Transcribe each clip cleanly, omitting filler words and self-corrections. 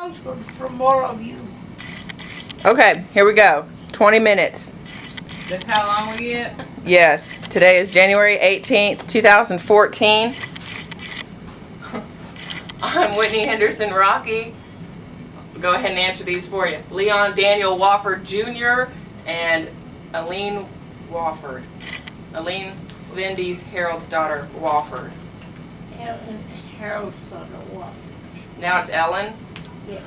Sounds good from all of you. Okay, here we go. 20 minutes. That's how long we get? Yes. Today is January 18th, 2014. I'm Whitney Henderson Rocky. Go ahead and answer these for you. Leon Daniel Wofford Jr. and Aline Wofford. Aline Svendy's Harold's daughter, Wofford. Ellen Harold's son of what? Now it's Ellen. Yes.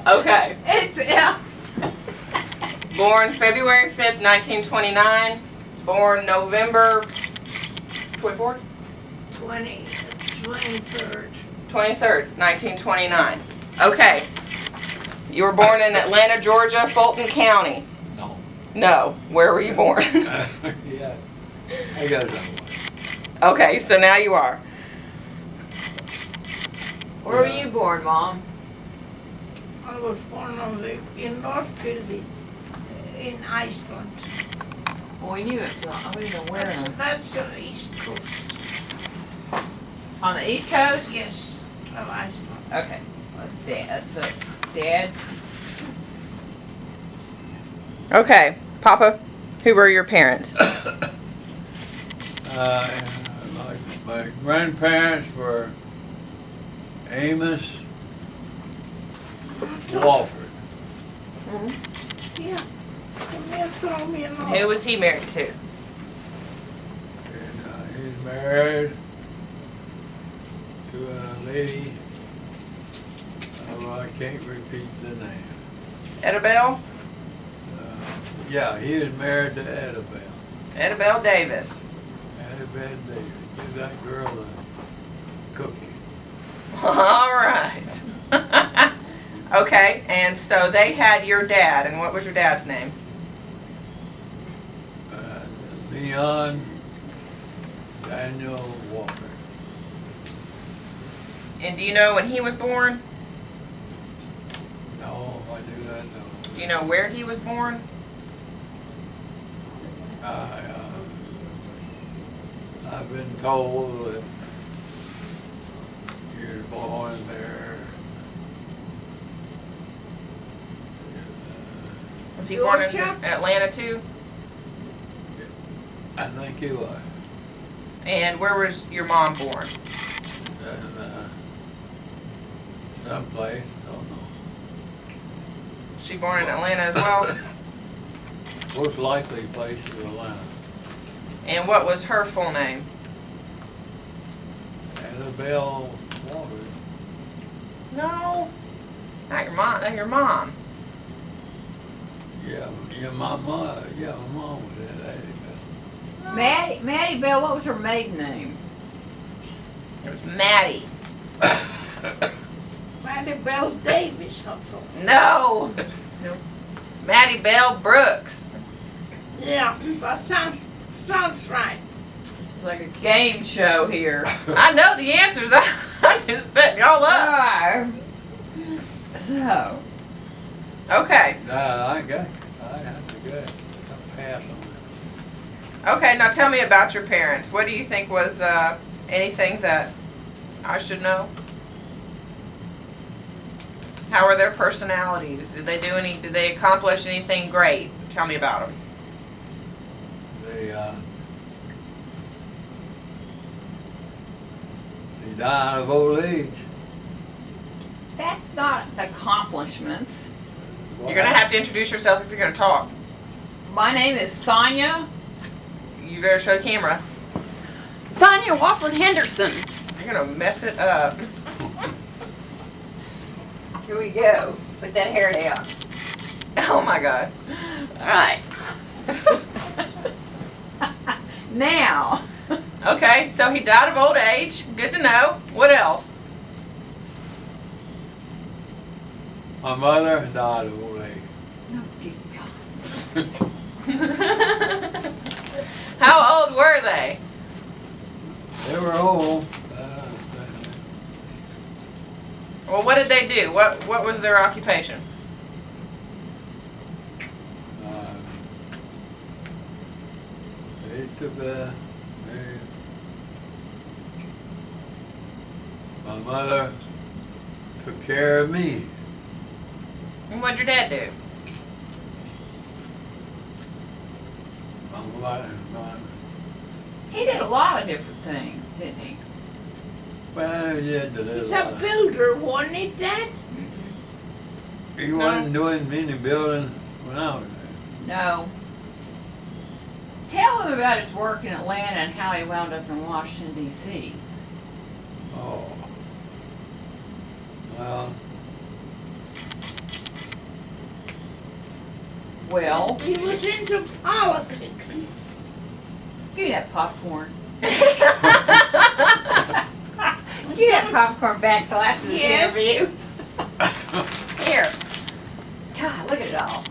Okay. It's Ellen. Born February 5th, 1929. Born November 24th? 23rd. 23rd, 1929. Okay. You were born in Atlanta, Georgia, Fulton County. No. No. Where were you born? Yeah. I got another one. Okay, so now you are. Where were you born, Mom? I was born in Northfield, in Iceland. Well, we knew it. We didn't know where. That's the East Coast. On the East Coast? Yes, of Iceland. Okay. That's Dad. That's Dad. Okay. Papa, who were your parents? My grandparents were Amos Wofford. Yeah. Throw me a note. Who was he married to? And he's married to a lady. I can't repeat the name. Edabelle? Yeah, he is married to Annabelle. Edabelle Davis. Annabelle Davis. Give that girl a cookie. All right. Okay, and so they had your dad, and what was your dad's name? Leon Daniel Walker. And do you know when he was born? No, I do not know. Do you know where he was born? I've been told that he was born there. Was he born in Georgia? Atlanta too? I think he was. And where was your mom born? And, someplace, don't know. She born in Atlanta as well? Most likely place is Atlanta. And what was her full name? Annabelle Walker. No. Not your mom. Not your mom. Yeah, my mom was at Annabelle. Maddie Bell, what was her maiden name? It was Maddie. Maddie Bell Davis, I thought. No. Maddie Bell Brooks. Yeah, that sounds right. It's like a game show here. I know the answers. I'm just setting y'all up. Alright. So, Okay. Nah, I have to go. Pass on Okay, now tell me about your parents. What do you think was anything that I should know? How are their personalities? Did they accomplish anything great? Tell me about them. They died of old age. that's not accomplishments. You're going to have to introduce yourself if you're going to talk. My name is Sonia. You better show the camera. Sonia Wofford Henderson. You're going to mess it up. Here we go. Put that hair down. Oh my God. Alright. Now. Okay, so he died of old age. Good to know. What else? My mother died of old age. Oh, good God. How old were they? They were old. Well, what did they do? What was their occupation? They took they My mother took care of me. And what'd your dad do? My, He did a lot of different things, didn't he? well, yeah, He's a builder, wasn't he, Dad? he wasn't doing any building when I was there. No. Tell him about his work in Atlanta and how he wound up in Washington, D.C. Oh. Well, Well, He was into politics. give me that popcorn. Give that popcorn back till after the Yes. interview. Here. God, look at it all.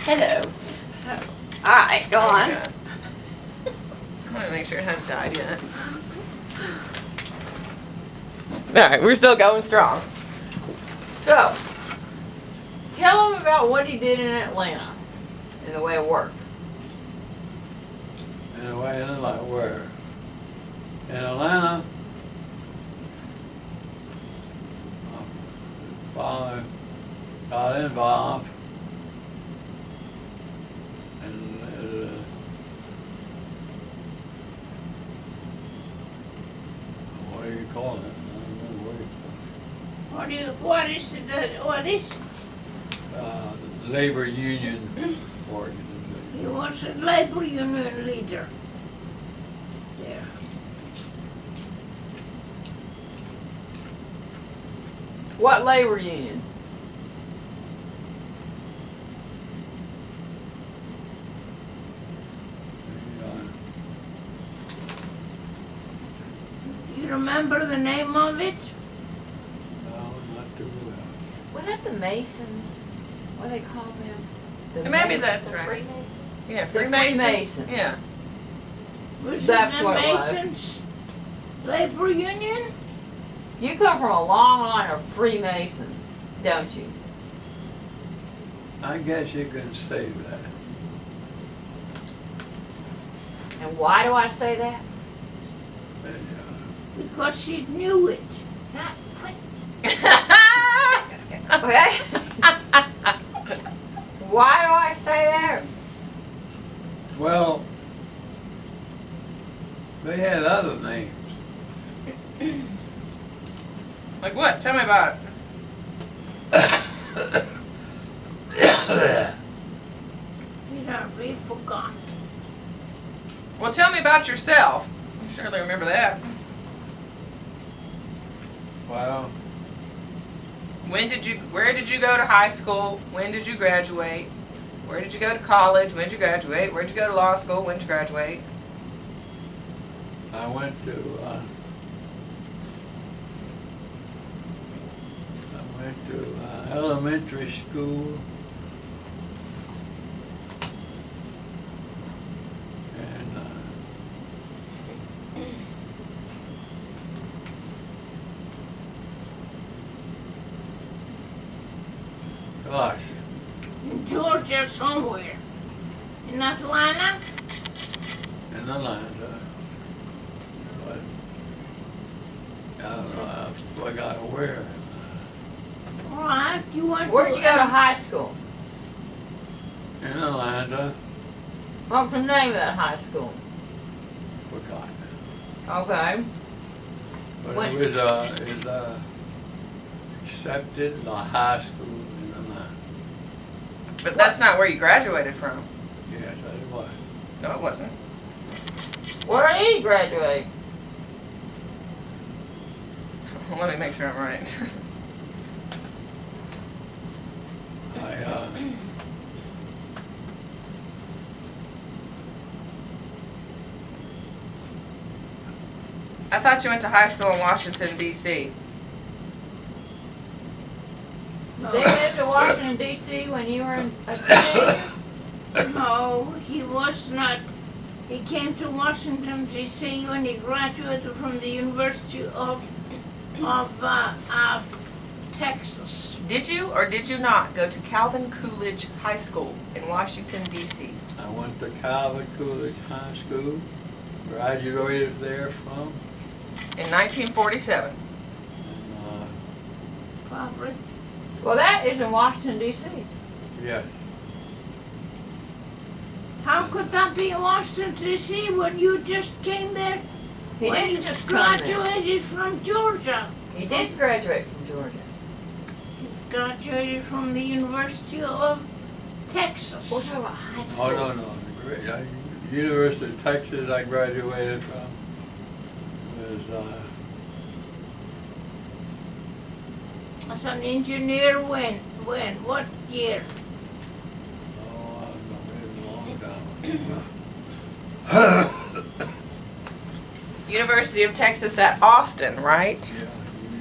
Hello. Alright, go on. I want to make sure it hasn't died yet. Alright, we're still going strong. So, tell him about what he did in Atlanta and the way it worked. in a way, and like where? In Atlanta, my father got involved, and what do you call it? I don't know what you What is it? labor union organization. He was a labor union leader. There. What labor union? You remember the name of it? No, not too well. Was that the Masons? What do they call them? The Maybe Ma- that's The right. Freemasons? Yeah, The Freemasons. Freemasons. Yeah. Was That's it the what it was. Masons Labor Union? You come from a long line of Freemasons, don't you? I guess you can say that. And why do I say that? But, Because she knew it. Okay. Why do I say that? well, they had other names. Like what? Tell me about it. You don't be forgotten. Well, tell me about yourself. You surely remember that. Well, Where did you go to high school? When did you graduate? Where did you go to college? When did you graduate? Where did you go to law school? When did you graduate? I went to elementary school, and gosh, In Georgia somewhere. In Atlanta? in Atlanta, but I don't know, I forgot where. All right. You went Where'd you go to high school? In Atlanta, What's the name of that high school? forgot. Okay. But What- it was accepted the high school in Atlanta. But that's not where you graduated from. Yes, it was. No, it wasn't. Where did you graduate? Let me make sure I'm right. I thought you went to high school in Washington, D.C. No, They moved to Washington, D.C. when you were a teenager? no, he was not. He came to Washington, D.C. when he graduated from the University of Texas. Did you or did you not go to Calvin Coolidge High School in Washington, D.C.? I went to Calvin Coolidge High School, graduated there from, In 1947. and Probably. Well, that is in Washington, D.C. Yes. How could that be in Washington, D.C. when you just came there? He when didn't you just come there. graduated from Georgia. He did graduate from Georgia. Graduated from the University of Texas. We're talking about high school. Oh, no. University of Texas I graduated from was, As an engineer, when? What year? oh, I don't know, maybe a long time. University of Texas at Austin, right? Yeah,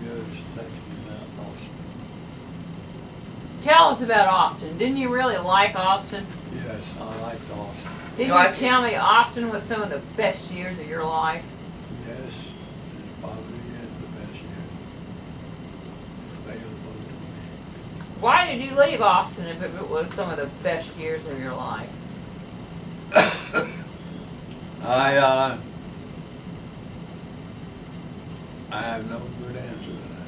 University of Texas at Austin. Tell us about Austin. Didn't you really like Austin? Yes, I liked Austin. Didn't You you like it? tell me Austin was some of the best years of your life? Yes, it probably is the best year available to me. Why did you leave Austin if it was some of the best years of your life? I have no good answer to that.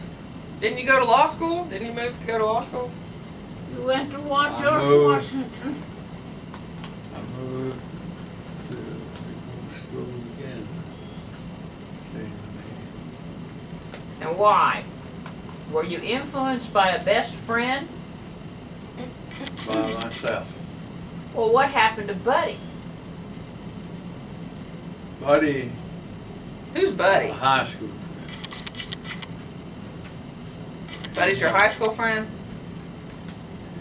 Didn't you go to law school? Didn't you move to go to law school? You went to I George moved. Washington. I moved to go to school again. Seemed to And why? Were you influenced by a best friend? me. By myself. Well, what happened to Buddy? Buddy, Who's Buddy? a high school friend. Buddy's your high school friend?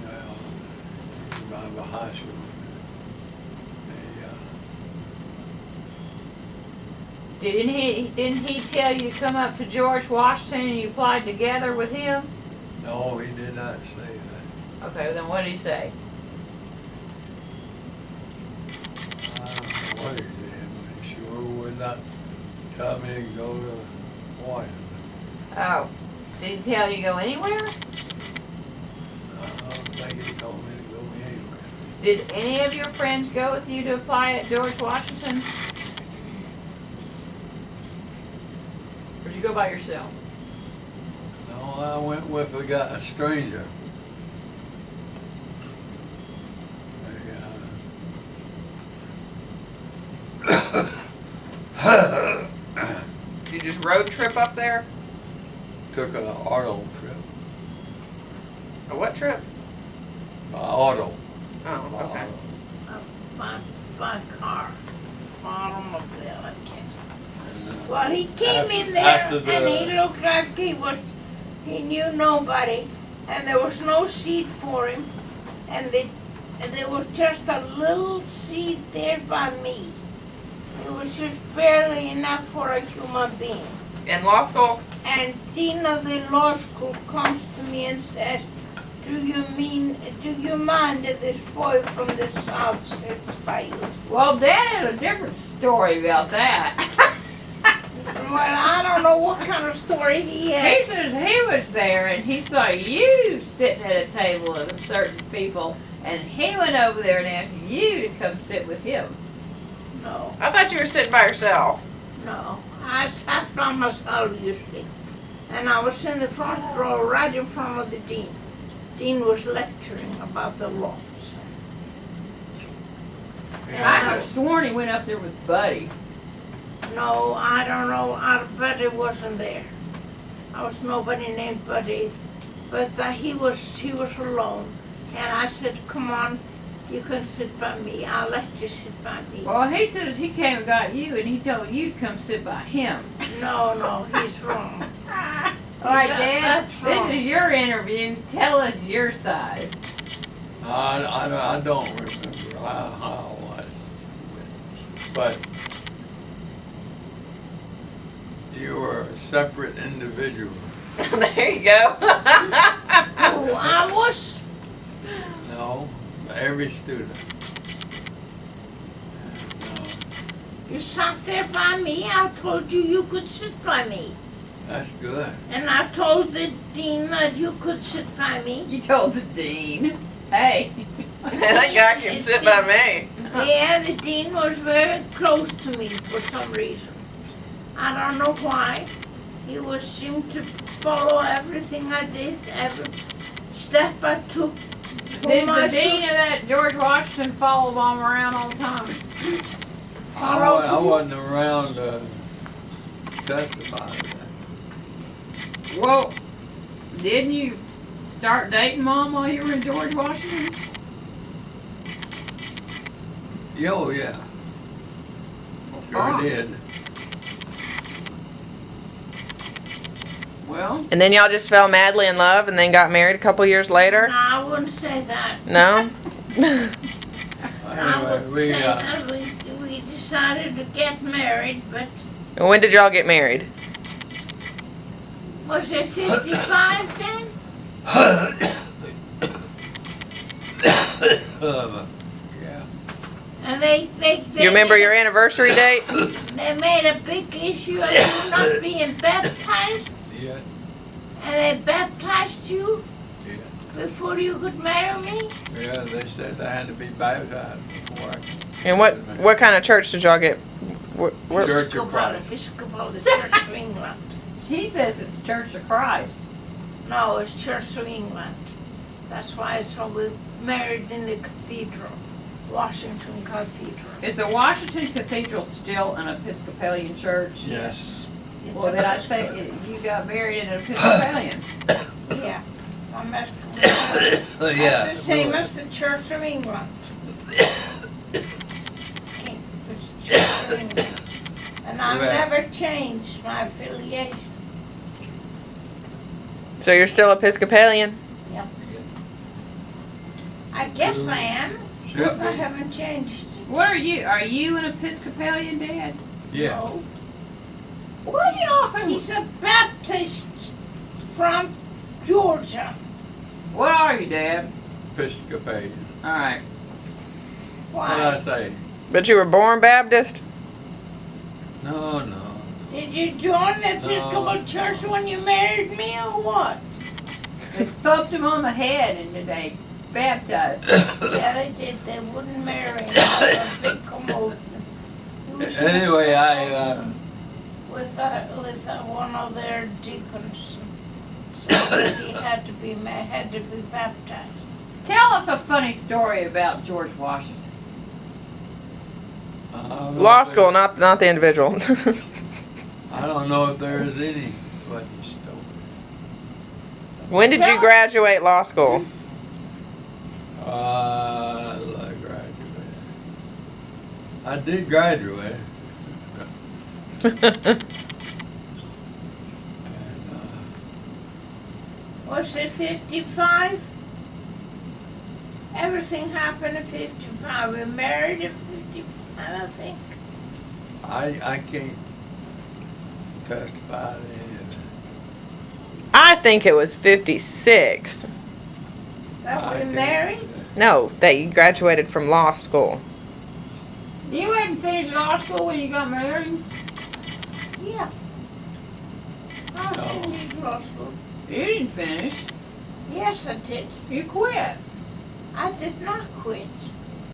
Yeah, he's my high school friend. Didn't he tell you to come up to George Washington and you applied together with him? No, he did not say that. Okay, then what did he say? I don't know what he did, but he sure would not tell me to go to Washington. Oh, did he tell you to go anywhere? I don't think he told me to go anywhere. Did any of your friends go with you to apply at George Washington? Or did you go by yourself? No, I went with a stranger. You just road trip up there? Took an auto trip. A what trip? Auto. Oh, okay. By car. Automobile, I guess. And, Well, he came in there after the- and he looked like he knew nobody, and there was no seat for him, and there was just a little seat there by me. It was just barely enough for a human being. In law school? And dean of the law school comes to me and says, do you mind that this boy from the south sits by you? Well, Dad had a different story about that. Well, I don't know what kind of story he had. He says he was there and he saw you sitting at a table with certain people, and he went over there and asked you to come sit with him. No, I thought you were sitting by yourself. no. I sat by myself usually. And I was in the front row right in front of the dean. Dean was lecturing about the laws. I could have sworn he went up there with Buddy. No, I don't know. Buddy wasn't there. I was nobody named Buddy. But he was alone. And I said, come on, you can sit by me. I'll let you sit by me. Well, he says he came and got you and he told you to come sit by him. No, he's wrong. All right, Dad, That's this wrong. is your interview. Tell us your side. I don't remember how it was. But you were a separate individual. There you go. Oh, I was? No, every student. And, You sat there by me. I told you you could sit by me. that's good. And I told the dean that you could sit by me. You told the dean. Hey. That guy can sit by me. Yeah, the dean was very close to me for some reason. I don't know why. He was seemed to follow everything I did, every step I took. Did the dean of that George Washington follow them around all the time? I wasn't around to testify to that. Well, didn't you start dating Mom while you were in George Washington? Oh, yeah. Sure Ah. did. Well, And then y'all just fell madly in love and then got married a couple years later? No, I wouldn't say that. No? I Anyway, would we, say that we decided to get married, but And when did y'all get married? was it 55 then? Yeah. And they You remember your anniversary date? They made a big issue of you not being baptized, Yeah. and they baptized you Yeah. before you could marry me. Yeah, they said I had to be baptized before I could. And what kind of church did y'all get? Where, Church of Christ. Episcopal, the Church of England. he says it's Church of Christ. No, it's Church of England. That's why it's we married in the cathedral, Washington Cathedral. Is the Washington Cathedral still an Episcopalian church? Yes. It's Well, then I'd say you got married in an Episcopalian. Yeah. That's Yeah. the same as the Church of England. It's Church of England. And I've Right. never changed my affiliation. so you're still Episcopalian? I guess I am, Should if I be. haven't changed. What are you? Are you an Episcopalian, Dad? Yeah. No. What are y'all? He's a Baptist from Georgia. What are you, Dad? Episcopalian. All right. What did I Why? say? But you were born Baptist? No. Did you join the Episcopal Church when you married me or what? They thumped him on the head and they baptized. Yeah, they did. They wouldn't marry him. It was a big commotion. He was Anyway, with one of their deacons. So he had to be baptized. Tell us a funny story about George Washington. Law school, not the individual. I don't know if there's any funny story. When did you graduate law school? I graduated. I did graduate. And, Was it 55? Everything happened at 55. We married at 55, I think. I can't testify to any of I think it was 56. That I we can't- married? No, that you graduated from law school. You hadn't finished law school when you got married? Yeah. I No. finished law school. You didn't finish. Yes, I did. You quit. I did not quit.